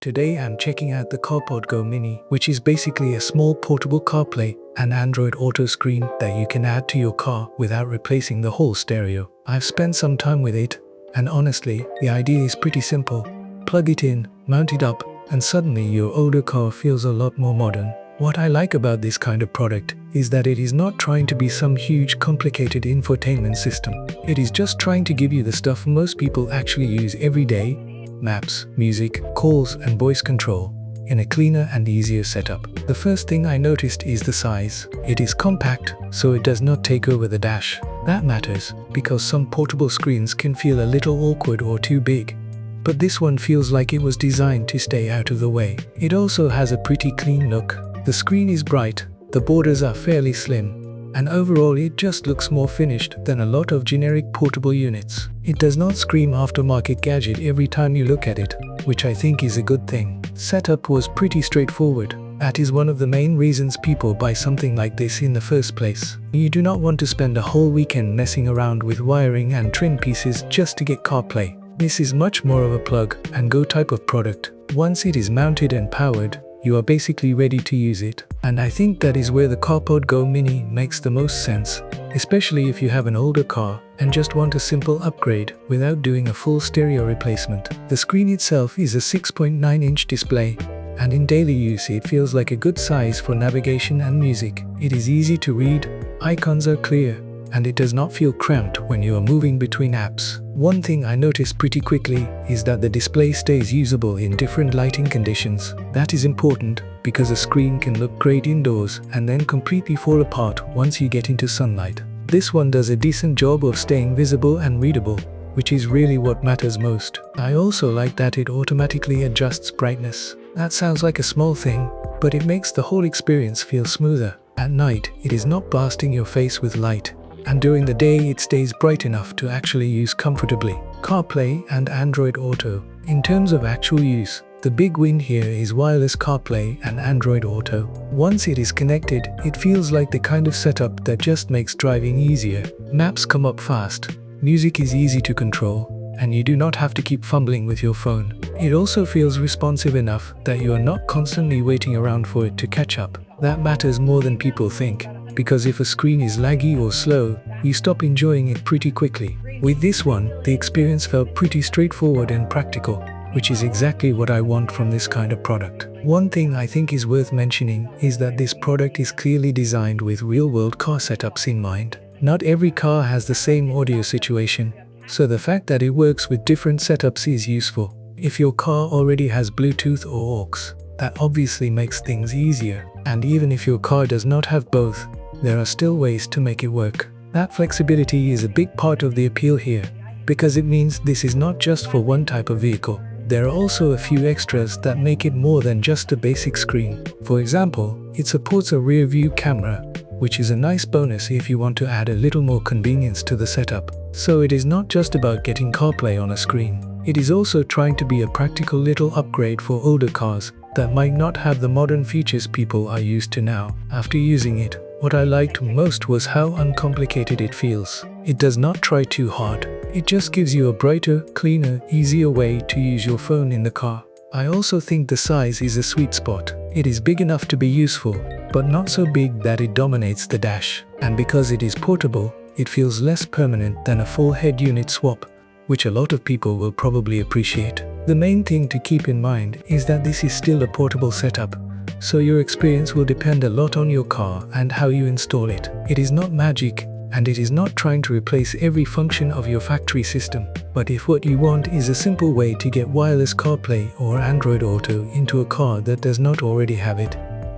Today I'm checking out the CarPod Go Mini, which is basically a small portable CarPlay and Android Auto screen that you can add to your car without replacing the whole stereo. I've spent some time with it, and honestly, the idea is pretty simple. Plug it in, mount it up, and suddenly your older car feels a lot more modern. What I like about this kind of product is that it is not trying to be some huge complicated infotainment system. It is just trying to give you the stuff most people actually use every day: maps, music, calls, and voice control, in a cleaner and easier setup. The first thing I noticed is the size. It is compact, so it does not take over the dash. That matters, because some portable screens can feel a little awkward or too big. But this one feels like it was designed to stay out of the way. It also has a pretty clean look. The screen is bright, the borders are fairly slim, and overall it just looks more finished than a lot of generic portable units. It does not scream aftermarket gadget every time you look at it, which I think is a good thing. Setup was pretty straightforward. That is one of the main reasons people buy something like this in the first place. You do not want to spend a whole weekend messing around with wiring and trim pieces just to get CarPlay. This is much more of a plug-and-go type of product. Once it is mounted and powered, you are basically ready to use it. And I think that is where the CarPod Go Mini makes the most sense, especially if you have an older car and just want a simple upgrade without doing a full stereo replacement. The screen itself is a 6.9-inch display, and in daily use it feels like a good size for navigation and music. It is easy to read, icons are clear, and it does not feel cramped when you are moving between apps. One thing I noticed pretty quickly is that the display stays usable in different lighting conditions. That is important because a screen can look great indoors and then completely fall apart once you get into sunlight. This one does a decent job of staying visible and readable, which is really what matters most. I also like that it automatically adjusts brightness. That sounds like a small thing, but it makes the whole experience feel smoother. At night, it is not blasting your face with light, and during the day it stays bright enough to actually use comfortably. CarPlay and Android Auto. In terms of actual use, the big win here is wireless CarPlay and Android Auto. Once it is connected, it feels like the kind of setup that just makes driving easier. Maps come up fast, music is easy to control, and you do not have to keep fumbling with your phone. It also feels responsive enough that you are not constantly waiting around for it to catch up. That matters more than people think, because if a screen is laggy or slow, you stop enjoying it pretty quickly. With this one, the experience felt pretty straightforward and practical, which is exactly what I want from this kind of product. One thing I think is worth mentioning is that this product is clearly designed with real-world car setups in mind. Not every car has the same audio situation, so the fact that it works with different setups is useful. If your car already has Bluetooth or aux, that obviously makes things easier. And even if your car does not have both, there are still ways to make it work. That flexibility is a big part of the appeal here, because it means this is not just for one type of vehicle. There are also a few extras that make it more than just a basic screen. For example, it supports a rear view camera, which is a nice bonus if you want to add a little more convenience to the setup. So it is not just about getting CarPlay on a screen. It is also trying to be a practical little upgrade for older cars that might not have the modern features people are used to now. After using it, what I liked most was how uncomplicated it feels. It does not try too hard. It just gives you a brighter, cleaner, easier way to use your phone in the car. I also think the size is a sweet spot. It is big enough to be useful, but not so big that it dominates the dash. And because it is portable, it feels less permanent than a full head unit swap, which a lot of people will probably appreciate. The main thing to keep in mind is that this is still a portable setup, so your experience will depend a lot on your car and how you install it. It is not magic, and it is not trying to replace every function of your factory system. But if what you want is a simple way to get wireless CarPlay or Android Auto into a car that does not already have it,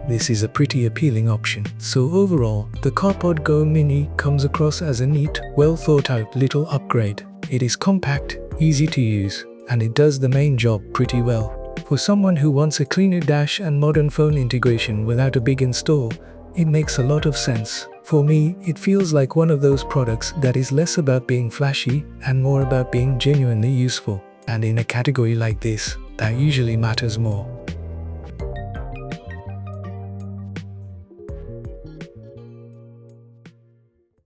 this is a pretty appealing option. So overall, the CarPod Go Mini comes across as a neat, well thought out little upgrade. It is compact, easy to use, and it does the main job pretty well. For someone who wants a cleaner dash and modern phone integration without a big install, it makes a lot of sense. For me, it feels like one of those products that is less about being flashy and more about being genuinely useful. And in a category like this, that usually matters more.